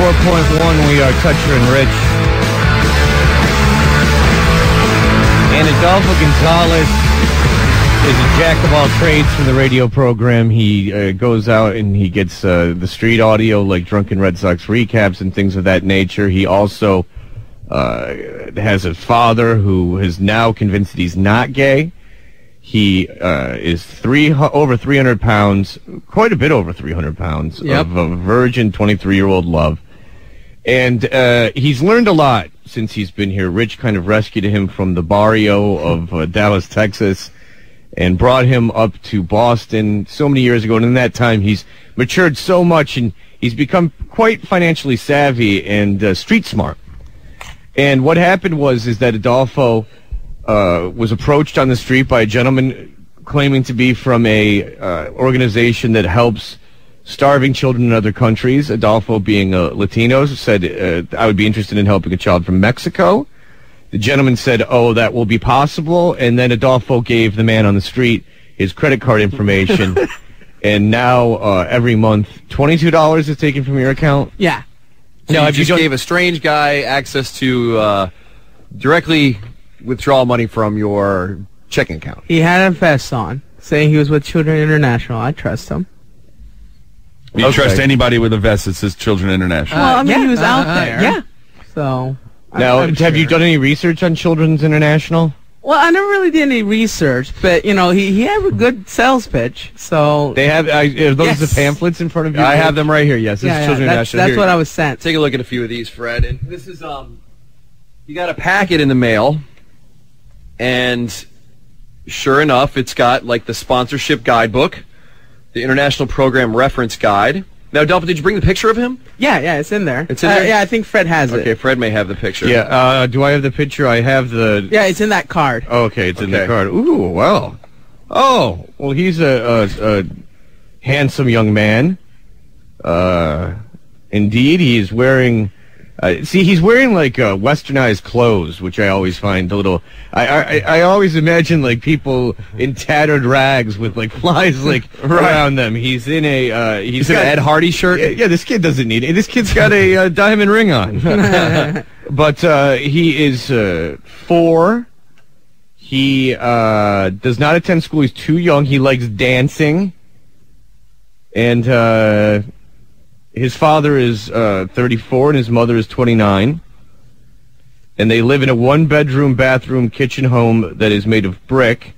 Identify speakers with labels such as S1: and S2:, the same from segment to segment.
S1: 94.1, we are Toucher and Rich. And Adolfo Gonzalez is a jack of all trades from the radio program. He goes out and he gets the street audio like Drunken Red Sox recaps and things of that nature. He also has a father who is now convinced that he's not gay. He is over 300 pounds, quite a bit over 300 pounds, of a virgin 23-year-old love. And he's learned a lot since he's been here. Rich kind of rescued him from the barrio of Dallas, Texas, and brought him up to Boston so many years ago. And in that time, he's matured so much, and he's become quite financially savvy and street smart. And what happened is that Adolfo was approached on the street by a gentleman claiming to be from a organization that helps starving children in other countries. Adolfo, being Latino, said, I would be interested in helping a child from Mexico. The gentleman said, oh, that will be possible. And then Adolfo gave the man on the street his credit card information. And now every month, $22 is taken from your account?
S2: Yeah.
S3: So no, you just gave a strange guy access to directly withdraw money from your checking account.
S2: He had a vest on, saying he was with Children International. I trust him.
S4: You trust anybody with a vest that says Children International?
S2: Well, I mean, he was out there. Yeah. So.
S1: Now, have you done any research on Children's International?
S2: Well, I never really did any research, but, you know, he had a good sales pitch, so...
S1: They have, are those the pamphlets in front of you?
S3: I have them right here, yes. This is Children's International.
S2: That's what I was sent.
S3: Take a look at a few of these, Fred. And this is, you got a packet in the mail, and sure enough, it's got, like, the sponsorship guidebook, the International Program Reference Guide. Now, Adolfo, did you bring the picture of him?
S2: Yeah, it's in there.
S3: It's in there?
S2: Yeah, I think Fred has it.
S3: Okay, Fred may have the picture.
S1: Yeah, do I have the picture? I have the...
S2: Yeah, it's in that card.
S1: Oh, okay, it's in the card. Ooh, well. Oh, well, he's a handsome young man. Indeed, he's wearing... he's wearing, like, westernized clothes, which I always find a little... I always imagine, like, people in tattered rags with, like, flies, like, around them. He's in a...
S3: he's in an Ed Hardy shirt?
S1: Yeah, this kid doesn't need it. This kid's got a diamond ring on. But he is 4. He does not attend school. He's too young. He likes dancing. And... his father is 34 and his mother is 29. And they live in a 1-bedroom, bathroom, kitchen home that is made of brick.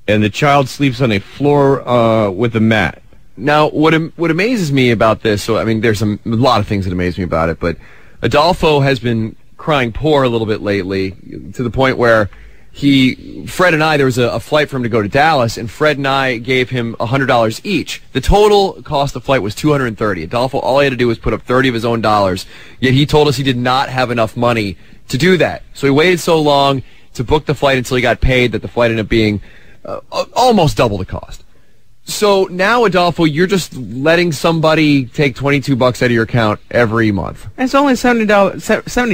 S1: And the child sleeps on a floor with a mat.
S3: Now, what amazes me about this, so I mean, there's a lot of things that amaze me about it, but Adolfo has been crying poor a little bit lately, to the point where Fred and I, there was a flight for him to go to Dallas, and Fred and I gave him $100 each. The total cost of the flight was $230. Adolfo, all he had to do was put up $30 of his own dollars, yet he told us he did not have enough money to do that. So he waited so long to book the flight until he got paid that the flight ended up being almost double the cost. So now, Adolfo, you're just letting somebody take $22 out of your account every month.
S2: It's only 70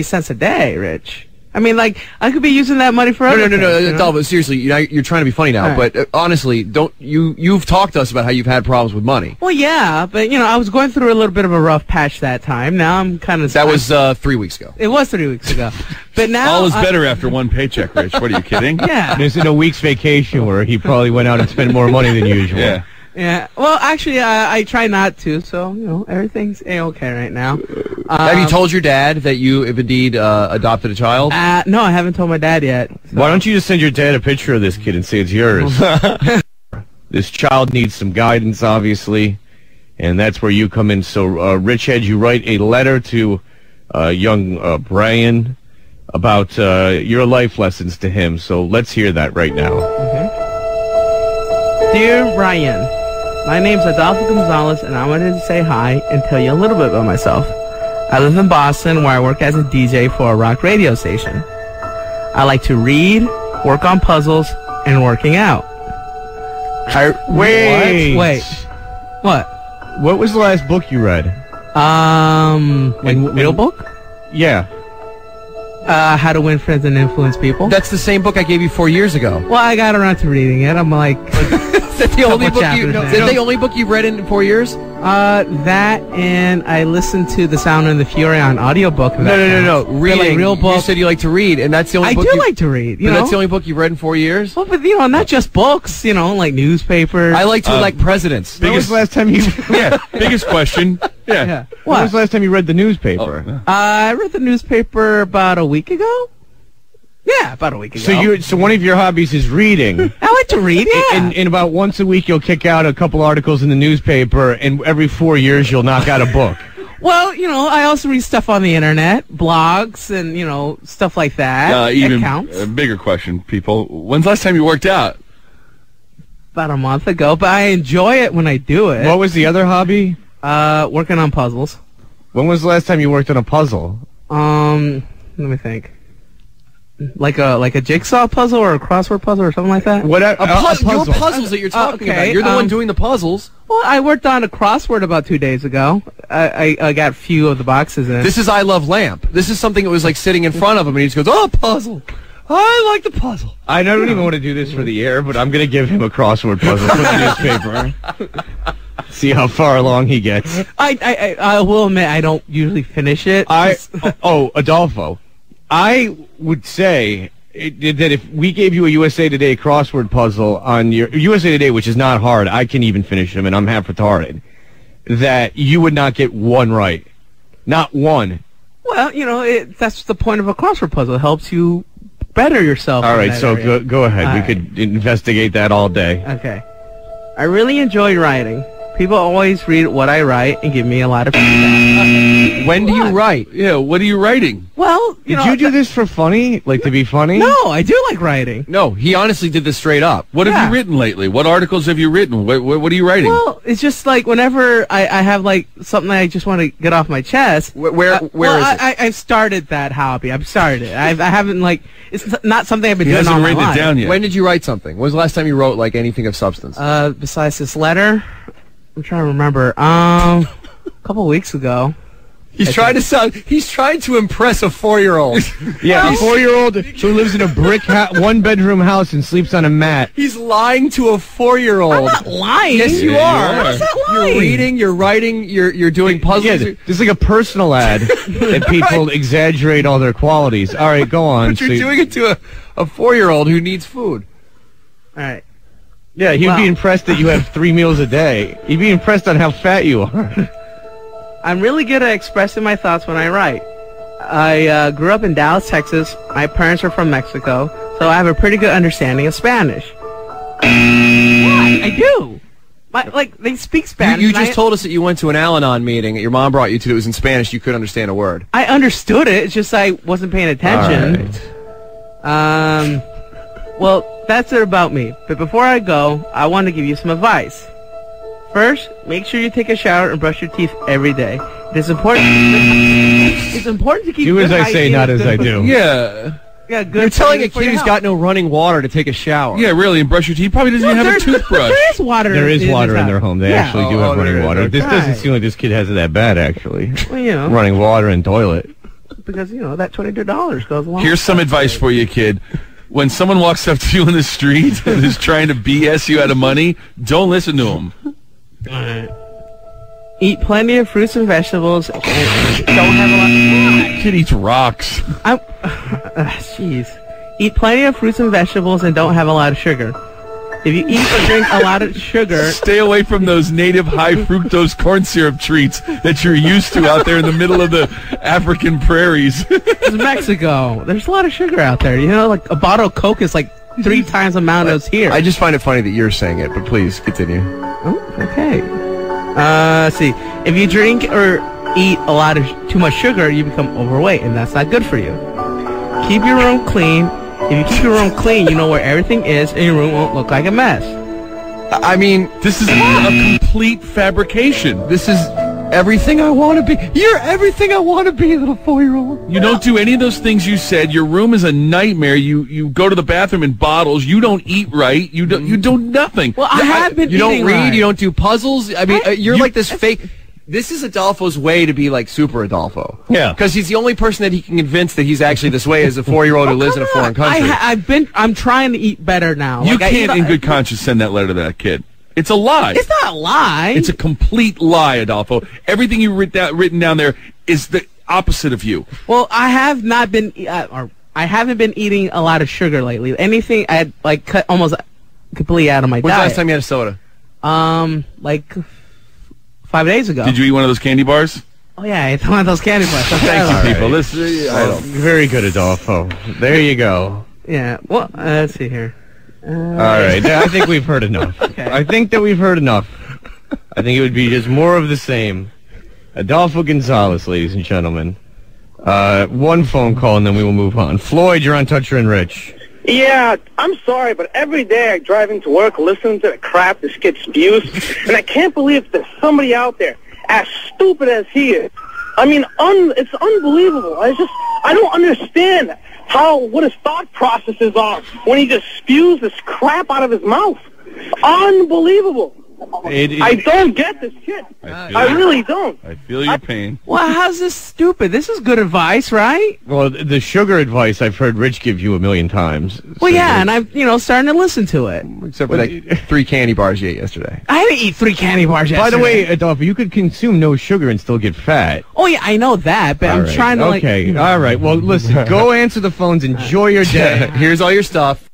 S2: cents a day, Rich. I mean, like, I could be using that money for other things,
S3: No, Adolfo, seriously, you're trying to be funny now,
S2: right.
S3: But honestly, you've talked to us about how you've had problems with money.
S2: Well, yeah, but, you know, I was going through a little bit of a rough patch that time. Now I'm kind of...
S3: That was 3 weeks ago.
S2: It was 3 weeks ago. But now...
S4: All is better after one paycheck, Rich. What are you kidding?
S2: Yeah.
S1: There's in a week's vacation where he probably went out and spent more money than usual.
S4: Yeah.
S2: Yeah. Well, actually, I try not to, so, you know, everything's A-okay right now.
S3: Have you told your dad that you have indeed adopted a child?
S2: No, I haven't told my dad yet. So.
S1: Why don't you just send your dad a picture of this kid and say it's yours? This child needs some guidance, obviously, and that's where you come in. So, Rich had you write a letter to young Brian about your life lessons to him. So let's hear that right now.
S2: Okay. Dear Brian, my name's Adolfo Gonzalez, and I wanted to say hi and tell you a little bit about myself. I live in Boston, where I work as a DJ for a rock radio station. I like to read, work on puzzles, and working out.
S1: Wait.
S2: What?
S1: What was the last book you read?
S2: Real book?
S1: Yeah.
S2: How to Win Friends and Influence People.
S3: That's the same book I gave you 4 years ago.
S2: Well, I got around to reading it. I'm like,
S3: Is that the only book
S2: chapters,
S3: is
S2: man.
S3: that the only book you've read in 4 years?
S2: that and I listened to The Sound and the Fury on audiobook.
S3: No.
S2: They're
S3: Reading.
S2: like real
S3: You
S2: books.
S3: said you like to read, and that's the only
S2: I
S3: book
S2: do
S3: you
S2: like to read. You
S3: but
S2: know,
S3: that's the only book you've read in 4 years?
S2: well, but not just books. Like newspapers.
S3: I like to elect presidents.
S1: When was the last time you?
S4: Yeah, biggest question. Yeah.
S2: Yeah.
S1: When was
S2: What?
S1: the last time you read the newspaper?
S2: I read the newspaper about a week ago. Yeah, about a week ago.
S1: So one of your hobbies is reading.
S2: I like to read. Yeah.
S1: And about once a week you'll kick out a couple articles in the newspaper, and every 4 years you'll knock out a book.
S2: Well, I also read stuff on the internet, blogs, and stuff like that.
S4: Even
S2: It counts.
S4: a bigger question, people. When's the last time you worked out?
S2: About a month ago, but I enjoy it when I do it.
S1: What was the other hobby?
S2: Working on puzzles.
S1: When was the last time you worked on a puzzle?
S2: Let me think. Like a jigsaw puzzle or a crossword puzzle or something like that.
S1: What
S3: Your puzzles that you're talking
S2: okay,
S3: about. You're the one doing the puzzles.
S2: Well, I worked on a crossword about 2 days ago. I got a few of the boxes in.
S3: This is I Love Lamp. This is something that was like sitting in front of him, and he just goes, "Oh, puzzle. I like the puzzle."
S1: I don't even want to do this for the air, but I'm going to give him a crossword puzzle for the newspaper. See how far along he gets.
S2: I will admit I don't usually finish it.
S1: Adolfo, I would say that if we gave you a USA Today crossword puzzle on your USA Today, which is not hard, I can even finish them, and I'm half retarded, that you would not get one right. Not one.
S2: Well, that's the point of a crossword puzzle. It helps you better yourself.
S1: All
S2: in
S1: right,
S2: that
S1: so
S2: area.
S1: go ahead.
S2: All
S1: We
S2: right.
S1: could investigate that all day.
S2: Okay. I really enjoy writing. People always read what I write and give me a lot of feedback.
S3: When do you
S2: What?
S3: write?
S4: Yeah, what are you writing?
S2: Well,
S1: Did you do this for funny? Like to be funny?
S2: No, I do like writing.
S3: No, he honestly did this straight up.
S4: What have
S2: Yeah.
S4: you written lately? What articles have you written? What are you writing?
S2: Well, it's just like whenever I have like something I just want to get off my chest.
S3: Where is it?
S2: I've started that hobby. I've started it. I haven't it's not something I've been
S4: he
S2: doing all
S4: hasn't
S2: my
S4: written
S2: life.
S4: it down yet.
S3: When did you write something? When was the last time you wrote like anything of substance?
S2: Besides this letter, I'm trying to remember. A couple weeks ago.
S3: He's trying to impress a 4-year-old.
S1: Yeah, a 4-year-old who lives in a brick one-bedroom house and sleeps on a mat.
S3: He's lying to a 4-year-old.
S2: I'm not lying.
S3: Yes, you are.
S2: How's that lying?
S3: You're reading, you're writing, you're doing puzzles.
S1: Yeah, there's like a personal ad that people exaggerate all their qualities. All right, go on.
S3: But you're doing it to a 4-year-old who needs food.
S2: All right.
S1: Yeah, he'd
S2: Wow.
S1: be impressed that you have 3 meals a day. He'd be impressed on how fat you are.
S2: I'm really good at expressing my thoughts when I write. I grew up in Dallas, Texas. My parents are from Mexico, so I have a pretty good understanding of Spanish. What? I do. They speak Spanish.
S3: You
S2: and
S3: just told us that you went to an Al-Anon meeting that your mom brought you to. It was in Spanish. You couldn't understand a word.
S2: I understood it. It's just I wasn't paying attention. Well, that's it about me. But before I go, I want to give you some advice. First, make sure you take a shower and brush your teeth every day. It is important. It's important to keep.
S1: Do as
S2: good
S1: I say,
S2: hygiene
S1: not
S2: and
S1: as
S2: good
S1: I
S2: food.
S1: do.
S4: Yeah.
S2: Yeah, good.
S3: You're telling a
S2: for
S3: kid
S2: your
S3: who's
S2: health.
S3: got no running water to take a shower.
S4: Yeah, really, and brush your teeth. He probably doesn't even have a toothbrush.
S2: There is water.
S1: There is
S2: in
S1: water
S2: his
S1: in their
S2: house.
S1: home. They
S2: Yeah.
S1: actually do
S3: Oh,
S1: have
S3: there
S1: running
S3: is.
S1: water. This doesn't
S2: Right.
S1: seem like this kid has it that bad, actually.
S2: Well,
S1: Running water and toilet.
S2: because that $22 goes along.
S4: Here's some advice for you, kid. When someone walks up to you in the street and is trying to BS you out of money, don't listen to him.
S2: Eat plenty of fruits and vegetables and don't have a lot.
S4: Kid eats rocks.
S2: Jeez. Eat plenty of fruits and vegetables and don't have a lot of sugar. If you eat or drink a lot of sugar,
S4: Stay away from those native high fructose corn syrup treats that you're used to out there in the middle of the African prairies.
S2: it's Mexico. There's a lot of sugar out there. Like a bottle of Coke is like 3 times the amount as here.
S3: I just find it funny that you're saying it, but please continue.
S2: Oh, okay. Let's see. If you drink or eat a lot of too much sugar, you become overweight, and that's not good for you. Keep your room clean. If you keep your room clean, you know where everything is, and your room won't look like a mess.
S3: I mean,
S4: This is a complete fabrication.
S3: this is everything I want to be. You're everything I want to be, little 4-year-old.
S4: You don't do any of those things you said. Your room is a nightmare. You go to the bathroom in bottles. You don't eat right. You do nothing.
S2: Well, I have been
S3: You don't
S2: eating
S3: read.
S2: right.
S3: You don't do puzzles. I mean, you're like this fake. This is Adolfo's way to be like Super Adolfo.
S1: Yeah.
S3: Because he's the only person that he can convince that he's actually this way as a 4-year-old who lives in a foreign country.
S2: I'm trying to eat better now.
S4: You can't, in good conscience, send that letter to that kid. It's a lie.
S2: It's not a lie.
S4: It's a complete lie, Adolfo. Everything you written down there is the opposite of you.
S2: Well, I have not been, or I haven't been eating a lot of sugar lately. Anything I like cut almost completely out of my
S3: When's the
S2: diet.
S3: last time you had a soda?
S2: Like 5 days ago.
S4: Did you eat one of those candy bars?
S2: Oh yeah, I ate one of those candy bars.
S4: Thank you, people. This
S1: Very good, Adolfo. There you go.
S2: Yeah. Well, let's see here.
S1: All right. I think we've heard enough.
S2: Okay.
S1: I think that we've heard enough. I think it would be just more of the same. Adolfo Gonzalez, ladies and gentlemen. One phone call and then we will move on. Floyd, you're on Toucher and Rich.
S5: Yeah, I'm sorry, but every day I drive into work listening to the crap this kid spews, and I can't believe there's somebody out there as stupid as he is. I mean, it's unbelievable. I don't understand what his thought processes are when he just spews this crap out of his mouth. Unbelievable. I don't get this kid. I really don't.
S4: I feel your pain.
S2: Well, how's this stupid? This is good advice, right?
S1: Well, the sugar advice I've heard Rich give you a million times.
S2: Well, yeah, and I'm starting to listen to it.
S3: Except for like 3 candy bars you ate yesterday.
S2: I didn't eat 3 candy bars yesterday.
S1: By the way, Adolfo, you could consume no sugar and still get fat.
S2: Oh yeah, I know that, but I'm trying to
S1: Okay, all right. Well, listen, go answer the phones. Enjoy your day.
S3: Here's all your stuff.